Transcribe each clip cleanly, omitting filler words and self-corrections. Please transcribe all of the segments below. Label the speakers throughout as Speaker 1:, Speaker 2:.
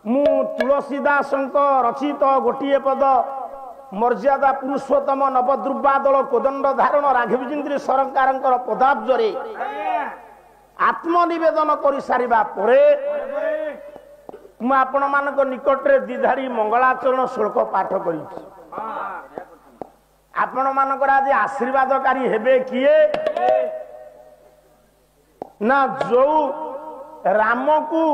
Speaker 1: मु तुलसीदास रचित गोटे पद मर्यादा पुरुषोत्तम नवद्रुवादल कोदंड धारण राघवेन्द्र सरकार पदाब्जरे आत्मनिवेदन कर सारिबा परे मु आपण मानक निकटरे द्विधारी मंगलाचरण श्लोक पाठ करी आपण मानकर आज आशीर्वादकारी हेबे किए ना जो राम को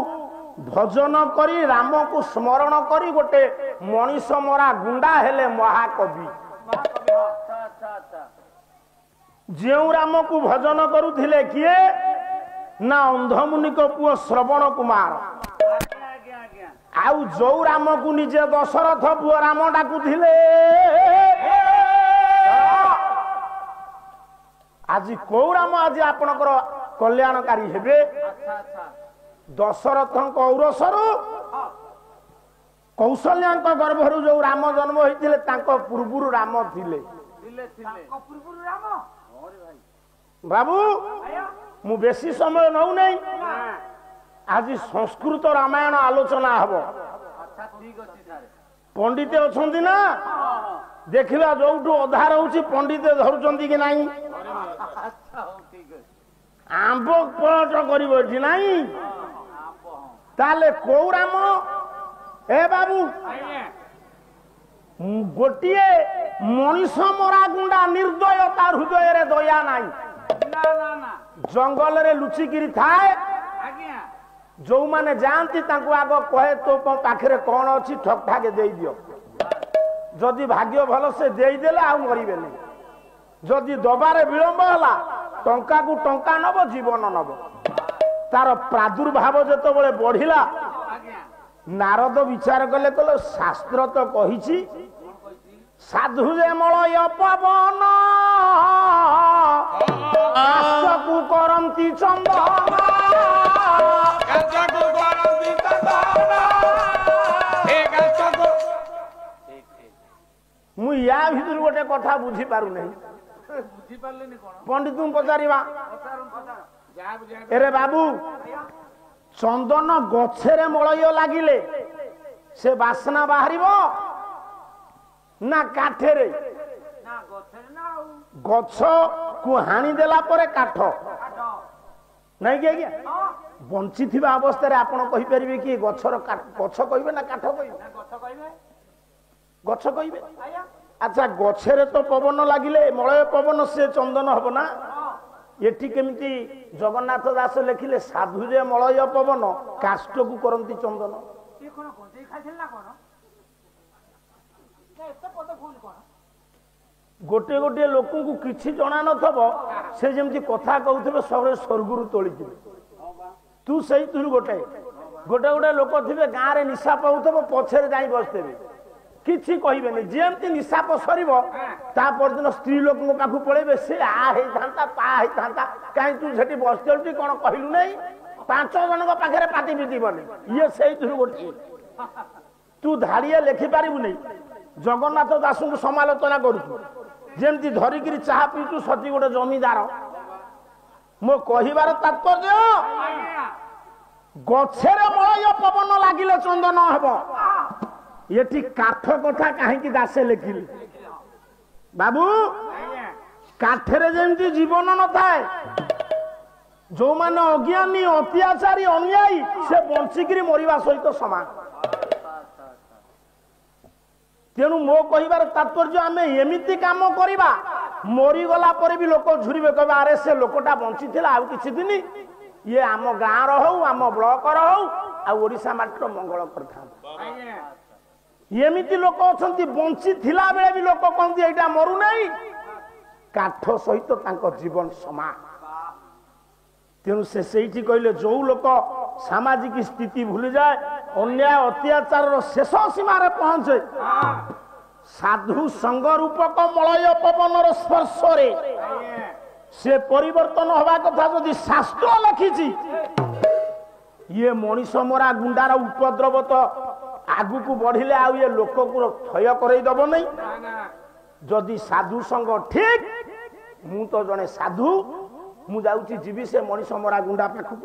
Speaker 1: भजन करी राम को स्मरण करी गोटे मनीष मरा गुंडा हेले महाकवि जेउ राम को भजन करुथिले किए ना अंधमुनि को पुओ श्रवण कुमार आउ जो राम को निजे दशरथ पुओ राम डाकुथिले आज कौ राम आज आपणकर कल्याणकारी हेबे दशरथ औरसरु कौशल्या गर्भरु जो राम जन्म होइतिले तांको पूर्वरु राम थिले बाबू मु बेसी समय नौ नहीं आज संस्कृत रामायण आलोचना हबो पंडित अछंती ना देखिबा जोठू अधा रहउची पंडित धरुचंती कि नाही आंब पलट करिवो कि नाही ताले कौ राम ए बाबू गोटिए मनीष मरा गुंडा निर्दयता हृदय रे दया नाही जंगल रे लुचिकिरी थाए जो माने जानती तांको आग कहे तो पाखरे कौन अच्छी ठक ठाके दे दियो जदि भाग्य भल से दे देला आ मरिबे नहीं जदि दबारे विलंब होला टंका को टंका नब जीवन नब तार प्रादुर्भाव जत बळे बढ़िला नारद विचार कले कले शास्त्र तो कहिछि साधु जे मलय पवन आशकु करंती चंदन गाछकु करंती चंदन हे गाछकु मु या भितर गोटे कथा बुझी पारु नहीं बुझी पारलेनी कोन पंडित तुम पचारिबा एरे बाबू चंदन गछरे मलय लागिले से बासना बाहरिबो ना काठेरे ना गछरे ना गछ को हानि देला परे काठ नहीं कि आज्ञा बंची थिबा अवस्था रे आपण कहि परिबे कि गछर गछ कहिबे ना काठ कहिबे गछ कहिबे अच्छा गछरे तो पवन लागिले मलय पवन से चंदन हबो ना एठी केमिति जगन्नाथ दास लिखिले साधु जे मलय पवन काष्ठ को करंती चंदन ए कोन गंजई खाइथिल ना कोन ना एते पद फोन कोन गोटे गोटे लोक को किछि जणा नथबो से जेमति कथा कहउथबे सबरे स्वर्गुरु तोळिथिबे तू सही तू गोटे गोटे गोटे लोक थिबे गां रे निशा पाउथबो पछरे जाई बसतेबे किछि कहिबे नै जेमति निशा पसरिबो ता परदिन स्त्री लोक को पाखु पळेबे से आ हे थांता ता हे थांता काई तू सेठी बसचलटी कोन कहिलु नै पांच जन को पाखरे पाटी बिदिबनी ये सही तू गोटे तू धाड़िए लिखि पारिबु नै जगन्नाथ दास को समालोचना करू जेमती धरिकी चाह पीचु सती गोटे जमीदार मो कहिबार तात्पर्य गछरे मलय पवन लागिले चंदन हेबो एठी काठ कथा काहेकि दासे लिखिले बाबू काठरे जेमती जीवन न थाए जो माने अज्ञानी अत्याचारी अन्यायी से बंचिकी मरिबा सहित समान तेणु मो कहिबार तात्पर्य आमे एमिति काम करिबा मरीगला पर भी लोक झुरिबे कहबा अरे से लोकटा बंची थिला आ किछि दिन ये आम गाँ रो हौ आम ब्लॉक रो हौ आ ओडिसा मात्र मंगल करथा एमिति लोक अछंती बंची थिला बेले भी लोक कहंती एटा मरु नै काठ सहित तांको जीवन समान तेणु से सेठी कहले जो लोक सामाजिक स्थिति भूली जाए अन्याय अत्याचार शेष सीमा रे पहुंचे साधु संग रूपक मलय पवन स्पर्श रे से परिवर्तन हवा कथा जदि शास्त्र लिखिछि ये मनीष मरा गुंडार उपद्रव तो आगु को बढ़िले आ ये लोक को क्षय करई दब नहीं जदि साधु संग ठीक मु तो जने साधु मु जाउची जीवी से मनीष मरा गुंडा पाखु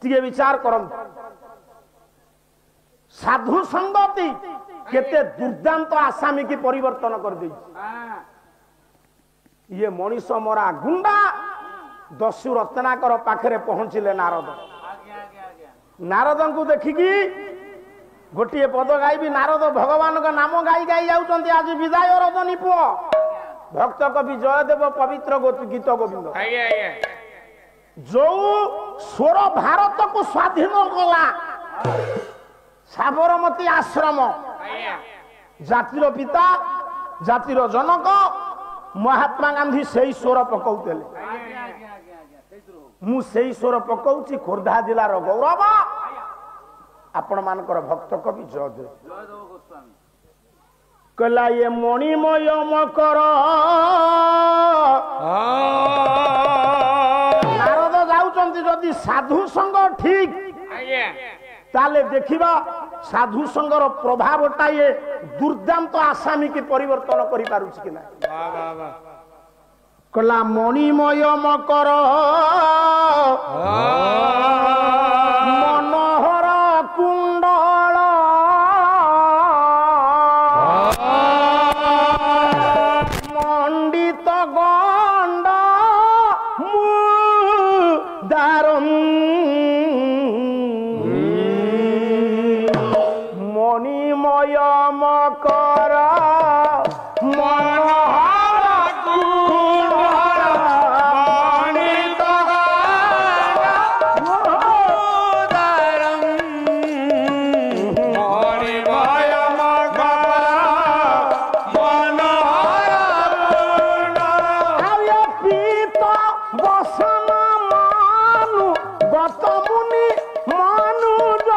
Speaker 1: टिके विचार करम साधु संगति केते दुर्दांत आसामी की परिवर्तन कर दी ये मनीष मरा गुंडा दस्यु रत्नाकर पाखरे पहुंचिले नारद नारद को देखिकी गोटे पद गायबी नारद भगवान का नाम गाई गाई जाउछन्ती आज विदाय रजनी पुओ भक्त कवि जयदेव पवित्र गीत गोविंद जो स्वर भारत को स्वाधीन कला साबरमती आश्रम जातिर पिता जातिर जनक महात्मा गांधी से स्वर पकाउतेले मु से स्वर पकाउची खोर्धा जिलार गौरव आपण मानकर भक्त कवि जयदेव कहला ये मणिमय मकर नारद जाउचंती जदि साधु संग ठीक ताले देखिबा साधु संगर प्रभावटा ये दुर्दांत आसामी की परिवर्तन करि पारुछि कि ना कहला मणिमय मकर मनोहर कुंडल मंडित गंड मुदारम मणिमय मकर मनोहर कुंडल मंडित मुदारम मणिमय मकर मनोहर कुंडल पीत बसन मानु गत मुनि मानुज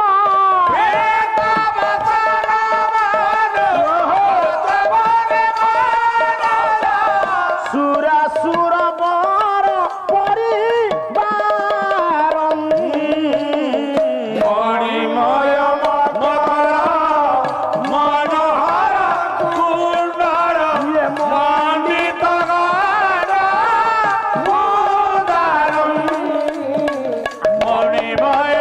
Speaker 1: सुरा सुर बर परिवार मणिमय मकर मनोहर कुंडल मंडित गंड मुदारम मणिमय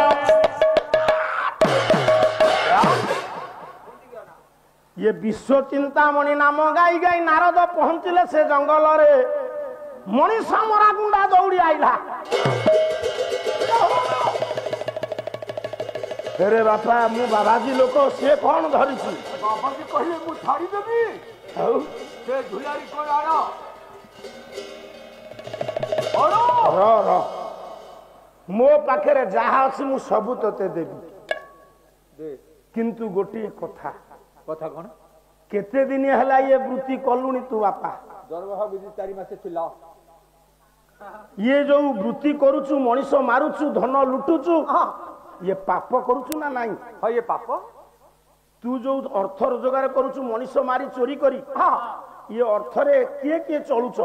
Speaker 1: ये विश्व चिंतामणि नाम गाई गाई नारद पहुंचले से जंगल रे मनीष मरा गुंडा दौड़ी आईला अरे बापा मु बाबाजी लोक से कौन धरी
Speaker 2: बाबाजी कहले मु छाड़ी देबी से झुलारी को आरो
Speaker 1: आरो मो पाखरे जहा अछि मु सब तते देबी
Speaker 2: दे
Speaker 1: किंतु गोटे कथा
Speaker 2: कथा कोन
Speaker 1: केते दिन हला ये वृत्ति कलुनी तू बापा
Speaker 2: दरवाह विधि 4 मास थिला
Speaker 1: ये जो वृत्ति करूचु मनीष मारुचु धन लुटुचु ये पाप करूचु ना नहीं
Speaker 2: हां ये पाप
Speaker 1: तू जो अर्थ रोजगार करूचु मनीष मारी चोरी करी ये अर्थ रे किए किए चलुच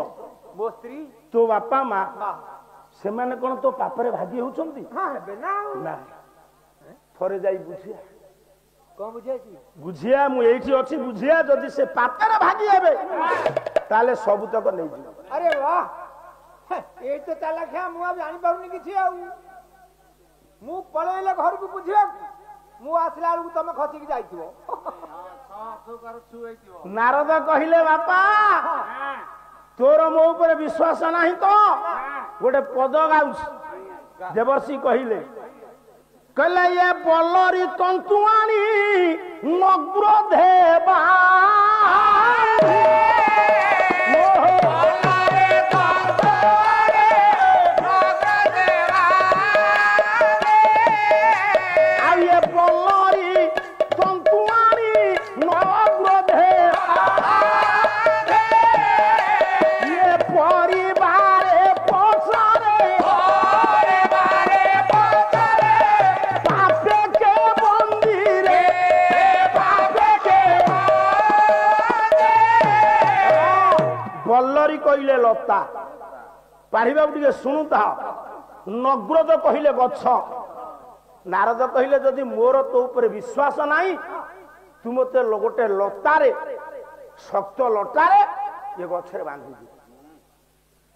Speaker 2: मो स्त्री
Speaker 1: तो बापा माँ से माने कोन तो पापरे भागी होचंती
Speaker 2: हां हेबे ना
Speaker 1: ना थरे जाई बुझिया
Speaker 2: कौन बुझाई
Speaker 1: बुझिया मु एठी अछि बुझिया जदि से पापरे भागी हेबे ताले सब तक नै जी
Speaker 2: अरे वाह ए तो चालाखिया मु अब जानि पारुनी किछि आ मु पळेले घर को बुझिया मु आसला आलू तमे खसी की जाइथिबो
Speaker 1: नारद कहिले बापा तोर मो ऊपर विश्वास नाही तो गोटे पद गाउछ देवर्षि कहिले कहले ये बलरी तंतुआनी नग्र देवा कहले लता पाढ़िबा टिके शुणुता नग्रज कहले गछ नारद कहले जदि मोर तो ऊपर विश्वास नाही तू मते गोटे लतारे शक्त लतारे ये गछरे बांधी दे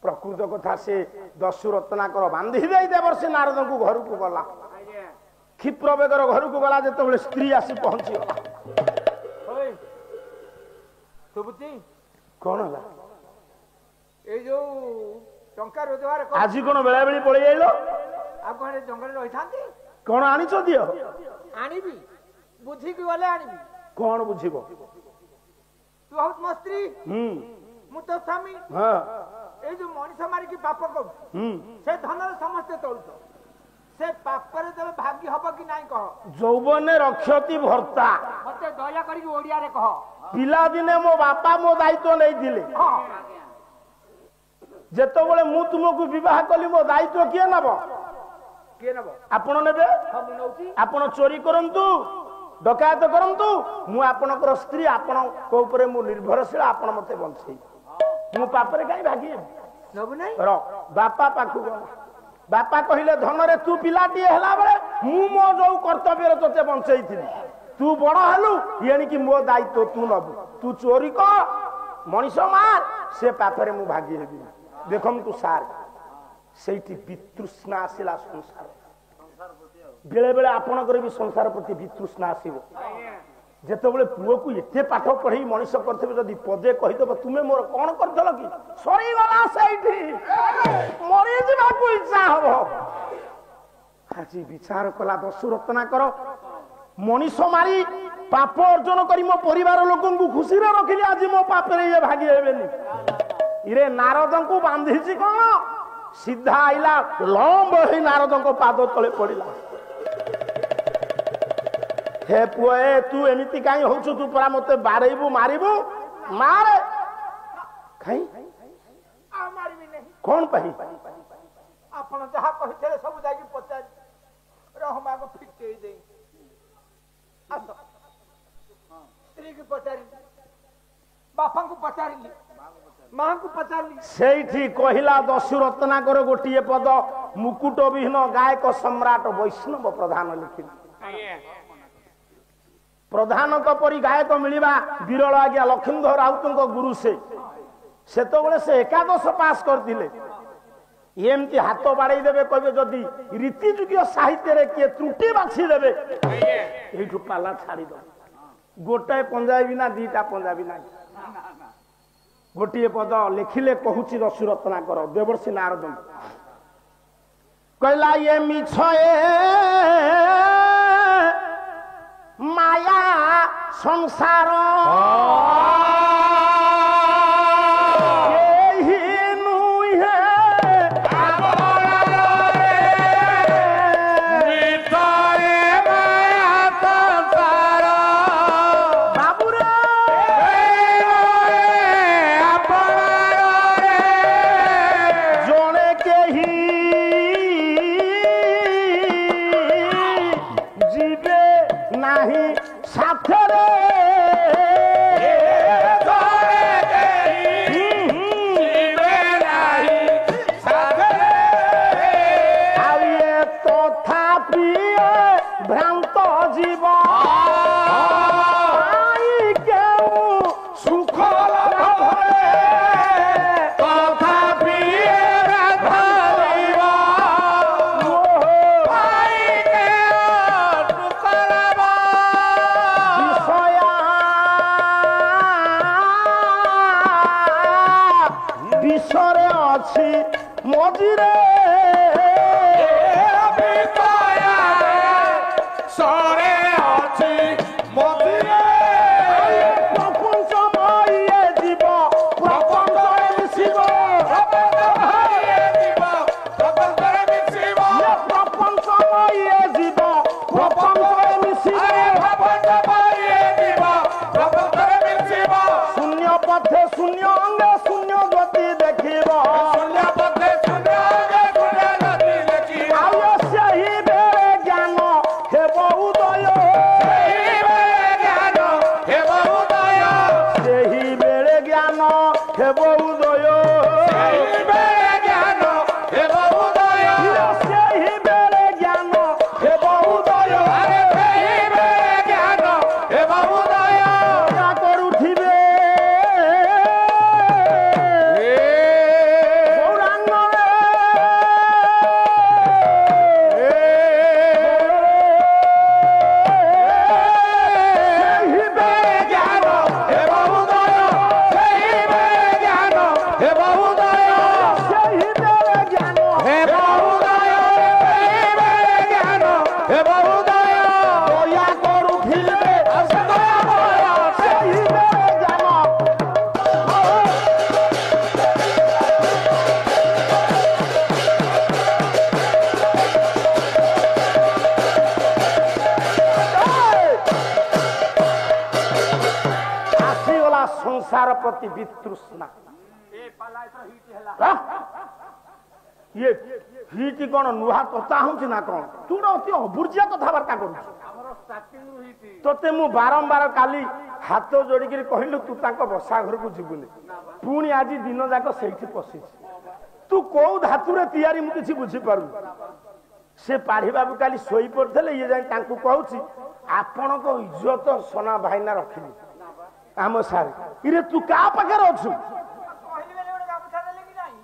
Speaker 1: प्रकृत कथा से दस्यु रत्नाकर बांधी दे देवर्षि नारद को घर को गला क्षिप्र बेगर घर को गला जो स्त्री आसी पहुंचीगला कौन है
Speaker 2: जो टंका रोजगार
Speaker 1: आज कौन बेला बेली पड़े जाइल
Speaker 2: जंगल रही था
Speaker 1: कौन आनीच दियो
Speaker 2: आनिबी बुझी की गले आनिबी
Speaker 1: कौन बुझीब
Speaker 2: तू हूँ मो स्त्री मु तो स्वामी
Speaker 1: हाँ
Speaker 2: ए जो मनीष मारिकी पाप कर से धन समस्ते तोलुच से पापर जब भाग्य हब कि नहीं कह
Speaker 1: यौवने रक्षति भर्ता
Speaker 2: मते दया करी ओडिया रे कह
Speaker 1: पिला दिने मो बापा मो दायित्व नहीं दिले जेतबेले मु तुमको विवाह कली मो दायित्व किए नब आपण नेबे आपण चोरी करंतु डकायत करंतु मु आपणकर स्त्री आपण को ऊपर मु निर्भरशील आपण मते बंचई मु पापरे काई भागी
Speaker 2: नबु नहीं
Speaker 1: र बापा पाखु गला बापा कहिले धन रे तू पिलाटी हला बेले मु मो जो कर्तव्य रे तते बंचई थिली तू बड़ हलु येनी कि मो दायित्व तू नबु तू चोरी कर मनीष मार से पापरे मु भागी हेबी देखम तू सार सेठी वितृष्णा आसिला संसार बेले बेले आपणकर भी संसार प्रति वितृष्णा आसीबो जेतबेले पुओ को एते पाठ पढ़ी मनीष करथिबे जदी पदे कहिदब तुमे मोर कोन करथल कि सरी गला सेठी मरि जिबा को इच्छा हबो आज विचार कला दशरत्ना कर मनीष मारी पाप अर्जन करी मो परिवार लोकन को खुशी रे रखिली आज मो पाप रे ये भागी हेबेनी इरे नारद को बांधीची कोन सीधा आइला लंब ही नारद को पाद तले पड़िला हे पुए तू एमिति काई होछु तू परा मते बारेबू मारिबू मारे खाई
Speaker 2: आ मारिबी नहीं
Speaker 1: कौन पही
Speaker 2: आपण जहा कहितले सब जागी पचार रहमा को फिटे दे आस स्त्री की पचारी बापा को पचारिली मां को पचारिली
Speaker 1: सेठी कहिला दशरत्नाकर गोटिए पद मुकुट विहीन गायक सम्राट वैष्णव प्रधान लिखिले प्रधान परी गायक मिलवा विरल आज्ञा लक्ष्मीधर राउत गुरु से तो एकादश पास करते एमती हाथ बाड़े देवे कहे जदि रीतिजुग साहित्य रे किए त्रुटि बाछी देवे यू पाला छाड़ी दो गोटाए पंजाबी ना दीटा पंजाबी ना गोटे पद लिखिले कहूची दशरत्ना कर देवर्षि नारद कहला ये मिछ माया संसार
Speaker 2: शून्य पथे शून्य अंगे शून्य गति देखिब शून्य पथे शून्य अंगे
Speaker 1: संसार प्रति वितृष्णा
Speaker 2: ए पाला तो हिट हला
Speaker 1: ये हिट कौन नुहा तता हूँ ना कौन तू अति अबुर्जिया कथबार्ता करू
Speaker 2: हमरो स्टार्टिंग रु हिट
Speaker 1: तोते मु बारंबार काली हाथ जोड़िकी कहलु तू तांको बसा घर को जीवुनी पुणी आज दिन जाक से पशि तू कौ धातुरे तैयारी मु किसी बुझी पारु से पाढ़ी बाबू काली शोई पड़ते ये जाए तांको कहूँ आपण को इज्जत सोना भाईना रखिली आम सारे इरे तू का पाखे अच्छु
Speaker 2: कहली बेले गोटे गामुछा देले कि नाही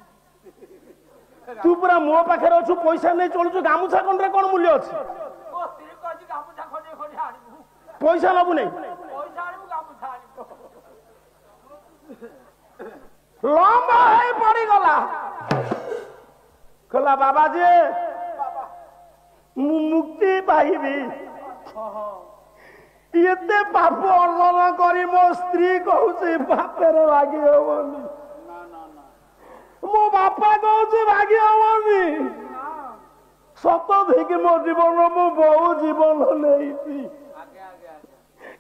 Speaker 1: तू पूरा मो पाखे अच्छु पैसा नहीं चलुछु गामुछा कंडरे कौन मूल्य अच्छी
Speaker 2: ओ स्त्री कहछि गामुछा खडे खडे आनिबु
Speaker 1: पैसा नबु नहीं
Speaker 2: पैसा आनिबु गामुछा आनिबु
Speaker 1: लंबा है पड़ी गला कहला बाबा जी मुक्ति पाइबी एते पाप अर्जन करी मो स्त्री कहूची बापेर भागी हबनी मो बापा कहूची भागी हबनी सत देखी मो जीवन मो बहु जीवन नहीं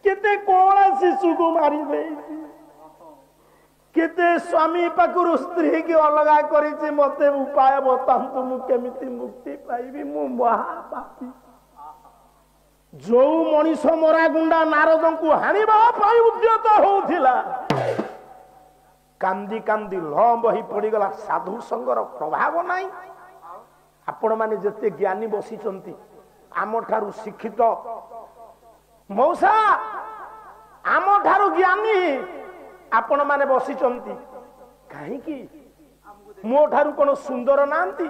Speaker 1: केते कोला शिशु को मारी देती केते स्वामी पाखरु स्त्री की अलगा करी मते उपाय बतातु मु केमिति मुक्ति पाइबी मु महापापी जो मनीष मरा गुंडा नारद को हाणिबा पाई उद्यत होउथिला कांदी कांदी लंब ही पड़ीगला साधु संगर प्रभाव नहीं आपण माने जते ज्ञानी बसिचंती आम ठारू शिक्षित मौसा आम ठारू ज्ञानी आपण माने बसिचंती काहे की मो ठारू कोन सुंदर नांती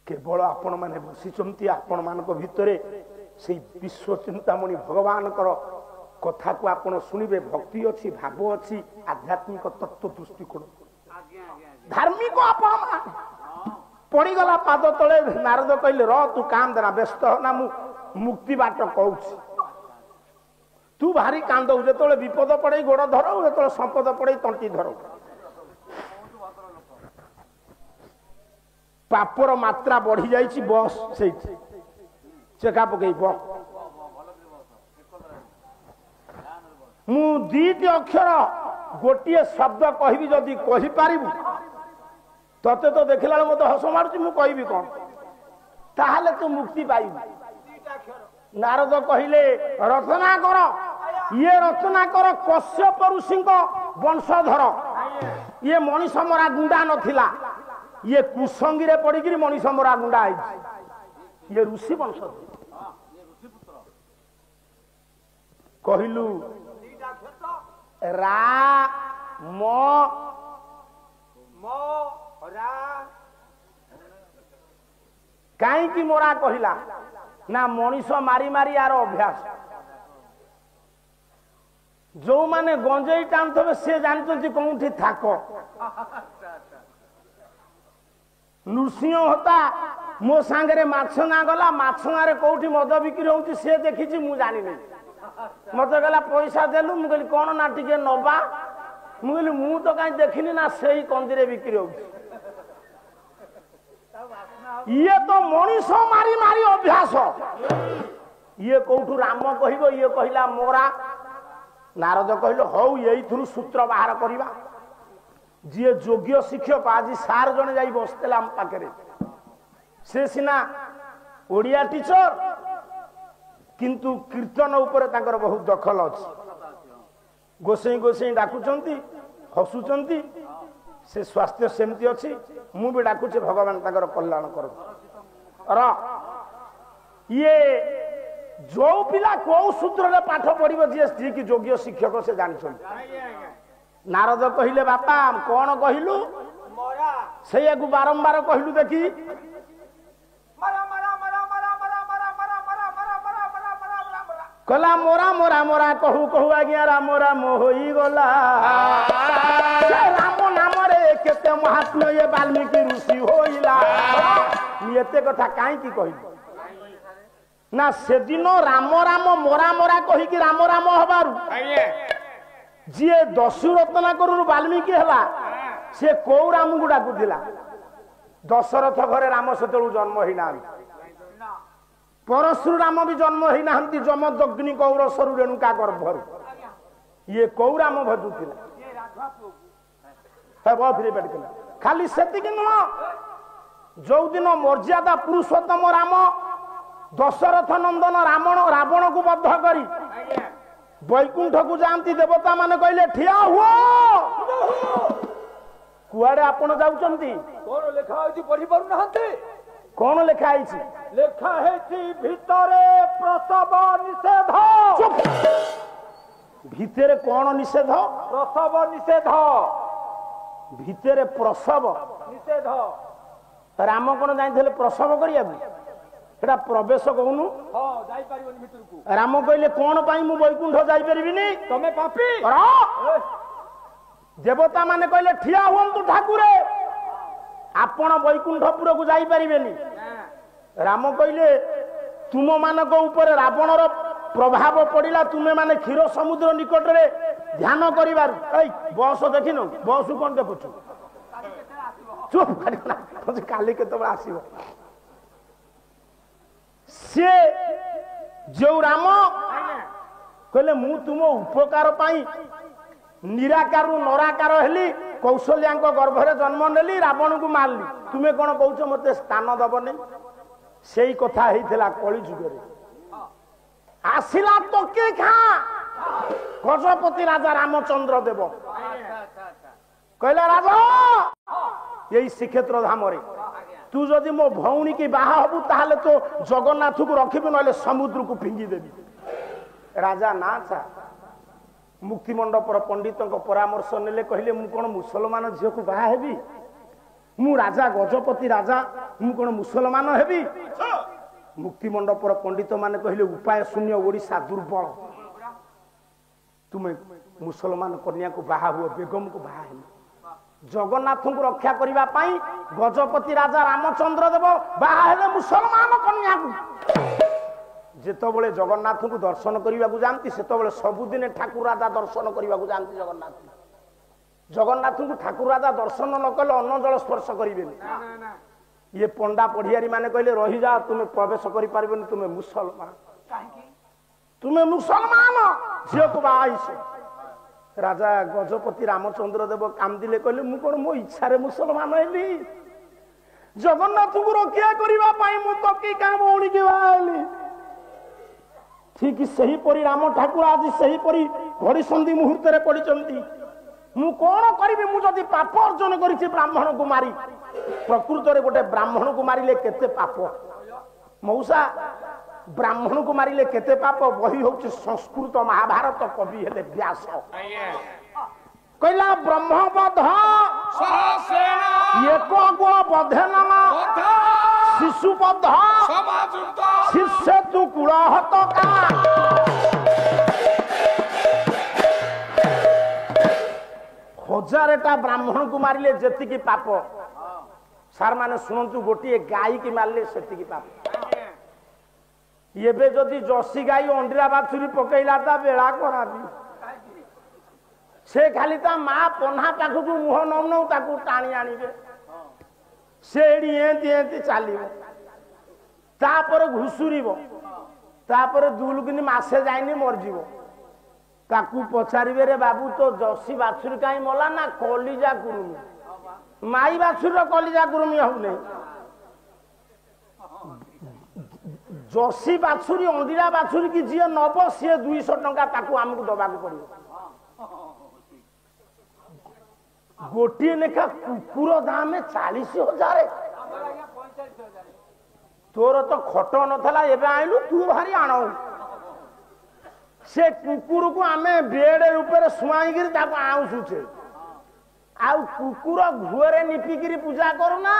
Speaker 1: केवल आपण माने बसिचंती आपण मानक भितरे से विश्व चिंतामणि भगवान कथा को आपण सुनिबे भक्ति अछि भाव अछि आध्यात्मिक तत्व दृष्टिकोण धार्मिक आपण पड़ी गला पाद तले नारद कहले र तू काम देना व्यस्त ना मु मुक्ति बाट कहूछि तू भारी कांदौ जेतोले विपद पड़े गोड़ धरो जेतोले संपद पड़े तंटी धरो पापर मात्रा बढ़ी जाइछि बस सेठी चेका पकई ब मु दीटी अक्षर गोटिए शब्द कहबी जदि कहि पारिबु तते तो देखला मते हस मारुछि मु कहबी कोन ताहाले तू मुक्ति पाइबु नारद कहिले रचना कर ये रचना कर कश्यप ऋषि वंशधर ये मनीष मरा गुंडा नथिला ये कुसंगी रे पड़ी मनीष मरा गुंडा ये ऋषि वंशधर कहलु रा म कहीं मोरा कहला ना मनीष मारी मारी यार अभ्यास जो माने गंजेई टाणुवे से जानते कौटी थाक नृसिंह होता मो सांगे माछना गला माछना कौटी मद बिक्री होती से देखी मु जानी मत गला पैसा देलु मु कहली कौन ना टिके नबा मु कहली मु तो कहीं देखनी ना से ही कंदी बिक्री हो ये तो मनीष मारी मारी अभ्यास ये कौठू राम कहब ये कहला मोरा नारद कहल हौ यही सूत्र बाहर करवा जी योग्य शिक्षक आज सार जने जाई बसते आम पाखे से सिना ओडिया टीचर किंतु कीर्तन उपर तांकर बहुत दखल अछि गोसई गोसई डाकुचंती हसुचंती से स्वास्थ्य सेमती अछि मु भी डाकुचे भगवान तांकर कल्याण कर ये जो पिला को सूत्र रे पाठ पढ़िबो जे ठीक योग्य शिक्षक से जानछन नारद कहिले बापा कौन कहिलु
Speaker 2: मोरा
Speaker 1: से बारंबार कहिलु देखी कला मोरा मोरा मोरा कहू कहू आज्ञा राम राम होई गला राम नाम रे केते महात्म्य ये वाल्मीकि ऋषि होइला एते कथा काई की कहिलु ना से दिन राम राम मोरा मोरा कही कि राम राम हबारु जी दस्यु रत्ना करू वाल्मीकि हला से कौ राम को डाकुला दशरथ घरे राम सेतु जन्म होना परशुराम भी जन्म होना जमदग्नि कौरसरु रेणुका गर्भर ये कौ राम भजुला खाली सेतिक नुह जो दिन मर्यादा पुरुषोत्तम राम दशरथ नंदन रावण को बद्ध करी वैकुंठ को जाती देवता माने कहले ठिया हुओ कुआड़े आपण जाउचंती
Speaker 2: कौन लेखा होती पढ़ी पारु नहंते
Speaker 1: कौन लेखा है
Speaker 2: लेखा है भितरे प्रसव निषेध
Speaker 1: भितरे कौन निषेध
Speaker 2: प्रसव निषेध
Speaker 1: भितरे प्रसव
Speaker 2: निषेध
Speaker 1: राम कौन जाइले प्रसव करिया एटा प्रवेश कहूनु
Speaker 2: हां जाई परिबनी भितर को
Speaker 1: राम कहले कौन पाई मु वैकुंठ जाई परिबिनी
Speaker 2: तमे पापी
Speaker 1: देवता माने कहले ठिया हुंतु ठाकुरे आपण वैकुंठपुर को जाई परिबेनी राम कहले तुम मानक ऊपर रावणर प्रभाव पड़िला तुमे माने क्षीर समुद्र निकट रे ध्यान करिबार ए बस देखिनो बस कोन देखुछु चुप करना काली केतबे आसीबो से जो राम कहले मु तुम उपकार पाई निराकार नराकार हेली कौशल्या गर्भरे जन्म नेली रावण को मारली तुम्हें कौन कौच मते स्थान दबनी से ही कथा होता कली जुगरे आसिला तो के खा गजपति राजा रामचंद्र देव कहले राजा यही श्रीक्षेत्र धाम तू जदि मो भौणी की बाहा हबु ताहले तो जगन्नाथ को रखिबि नले समुद्र को फिंगी देबी राजा ना चा मुक्ति मंडपर पंडितों को परामर्श नेले कहले मु कोन मुसलमान झियो को बाहा हेबी मु राजा गजपति राजा मु कोन मुसलमान हेबी मुक्ति मंडपर पंडित माने कहले उपाय शून्य ओडिशा दुर्बल तुमे मुसलमान कन्या को बाहा हुओ बेगम को बाहा हेले जगन्नाथ को रक्षा करिबा पाई गजपति राजा रामचंद्र देव बाहा हेले मुसलमान कन्या को जेतबले जगन्नाथ को दर्शन करिबा को जानती सेतबले सबुदिने ठाकुर राजा दर्शन करिबा को जानती जगन्नाथ को ठाकुर राजा दर्शन न कले अन्न जल स्पर्श करिबेनी ये पंडा पढ़ियारी माने कहले रही जा तुमे प्रवेश करि पारिबेनी तुमे मुसलमान तुमे मुसलमान झियो को बाईस राजा गजपति रामचंद्र देव कामदिले कहले मु कोन मो इच्छा रे मुसलमान हेली जगन्नाथ को रक्षा करिबा पाई मु तो की काम ओणी के बाली ठीक सही परी राम ठाकुर आज सही परी घड़ी संधि मुहूर्त रे पड़िचंती मु कोन करिबि मु जदी पाप अर्जन करिछि ब्राह्मण को मारी प्रकृत रे गोटे ब्राह्मण को मारिले केते पाप मौसा ब्राह्मण को मारिले केते पाप वही होछि संस्कृत महाभारत कवि हेले व्यास कहला ब्रह्मवध सहस्रेण एको गो बधेन शिशुबध शीर्षे तु कुलहत का हजारटा ब्राह्मण को मारिले जेति की पाप सार माने सुनंतु गोटे गाई की मारले सेति की पाप एबे जदि जर्सी गाई अंडीरा बाछुरी पकईला ता बेड़ा कराबी से खाली ता माँ पन्हा पाखु को मुह नौ ताकू टाणी आनिबे से एडी एंती एंती चालिबो तापर घुसुरीबो तापर दुलुकिनी मासे जाइनी मरजिबो ताकू पचारिबे रे बाबू तो जर्सी बाछुरी काई मला ना कलिजा कुरुमी माई बाछुरी रो कलिजा कुरुमी होउने जर्सी बाछुरी अंडीरा बाछुरी की जी नब सी 200 टंका ताकू आमको दबाक पड़ो गोटे लेखा कुकुर दाम 40,000 तोर तो खट नथला एबे आइलु तू भारी आण से कुकुर को आमे बेड ऊपर सुआई गिर ताको आउसुछे आउ कुकुर घुरे निपिकिरी पूजा करूना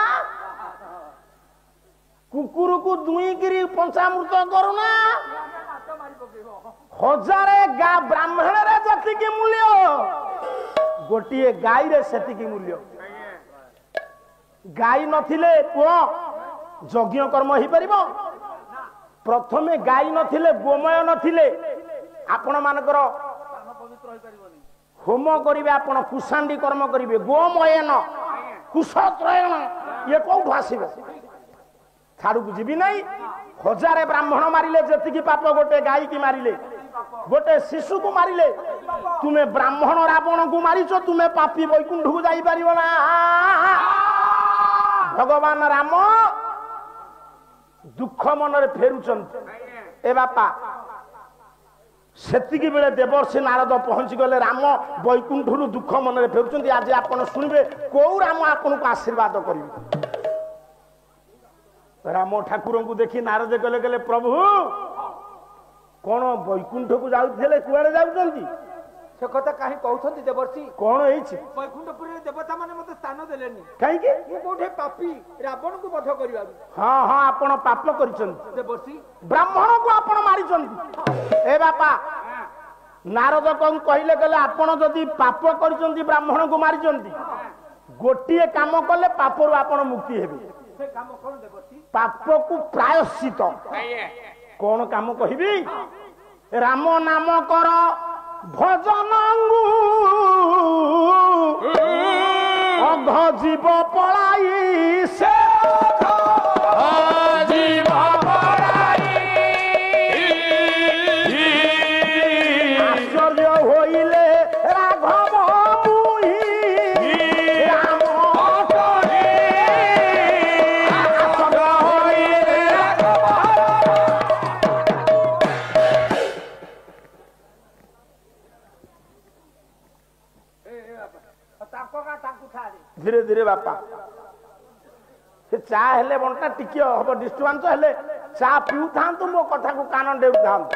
Speaker 1: कुकुर को दुई गिरी पंचामृत करूना हजारे गा ब्राह्मण रे जति की मूल्य गोटे गाई रे सेति की मूल्य गाई नथिले पुओ यज्ञ कर्म ही परिबो प्रथमे गाई नथिले गोमय नथिले आपण मानकर होम करिवे आपण कुशांडी कर्म करिवे गोमयन कुशत्रयन ये कोठु आसीबो ଛାଡକୁ ଯିବି ନାହିଁ। 1000 ବ୍ରାହ୍ମଣ ମାରିଲେ ଯେତିକି ପାପ, ଗୋଟେ ଗାଈ କି ମାରିଲେ, ଗୋଟେ ଶିଶୁକୁ ମାରିଲେ, ତୁମେ ବ୍ରାହ୍ମଣ ରାବଣକୁ ମାରିଛ, ତୁମେ ପାପୀ ବୈକୁଣ୍ଠକୁ ଯାଇପାରିବ ନା। ଭଗବାନ ରାମ ଦୁଃଖ ମନରେ ଫେରୁଛନ୍ତି। ଏ ବାପା, ସେତିକି ବେଳେ ଦେବର୍ଷି ନାରଦ ପହଞ୍ଚି ଗଲେ। ରାମ ବୈକୁଣ୍ଠରୁ ଦୁଃଖ ମନରେ ଫେରୁଛନ୍ତି। ଆଜି ଆପଣ ଶୁଣିବେ କୋଉ ରାମ ଆପଣଙ୍କୁ ଆଶୀର୍ବାଦ କରିବେ। ରାମ ଠାକୁରଙ୍କୁ ଦେଖି ନାରଦ କହିଲେ ପ୍ରଭୁ କଣ ବୈକୁଣ୍ଠକୁ ଯାଉଥିଲେ, କୁଆଡେ ଯାଉଛନ୍ତି?
Speaker 2: ସେ କଥା କାହିଁ କହୁଛନ୍ତି ଦେବର୍ଷି?
Speaker 1: କଣ ହେଇଛି?
Speaker 2: ବୈକୁଣ୍ଠପୁରରେ ଦେବତା ମାନେ ମତେ ସ୍ଥାନ ଦେଲେନି।
Speaker 1: କାହିଁକି?
Speaker 2: ମୁଁ କୋଉଠି ପାପି ରାବଣକୁ ବଧ କରିବାକୁ।
Speaker 1: ହଁ ହଁ, ଆପଣ ପାପ କରିଛନ୍ତି।
Speaker 2: ଦେବର୍ଷି
Speaker 1: ବ୍ରାହ୍ମଣକୁ ଆପଣ ମାରିଛନ୍ତି। ଏ ବାପା, ନାରଦ କଣ କହିଲେ ଆପଣ ଯଦି ପାପ କରିଛନ୍ତି, ବ୍ରାହ୍ମଣକୁ ମାରିଛନ୍ତି, ଗୋଟିଏ କାମ କଲେ ପାପରୁ ଆପଣ ମୁକ୍ତି ହେବେ।
Speaker 2: ସେ କାମ କଣ ଦେବର୍ଷି?
Speaker 1: ପାପକୁ ପ୍ରାୟଶ୍ଚିତ। କଣ କାମ କହିବି? ରାମ ନାମ କର ଭଜନଙ୍ଗୁ, ଅଘ ଜୀବ ପଳାଇ ସେ ଜୀବ ପଳାଇ। ଆଶ୍ଚର୍ଯ୍ୟ ହୋଇଲେ ରାଘବ ମୁହି ରାମ କରି। ଆଶ୍ଚର୍ଯ୍ୟ ହୋଇଲେ ଧୀରେ ଧୀରେ ବାପା, ସେ ଚା ହେଲେ ବଣ୍ଟା ଟିକେ ହବ ଡିଷ୍ଟର୍ବାନ୍ସ ହେଲେ ଚା ପିଉଥାନ୍ତୁ, ମୋ କଥାକୁ କାନ ଦେଉଥାନ୍ତୁ।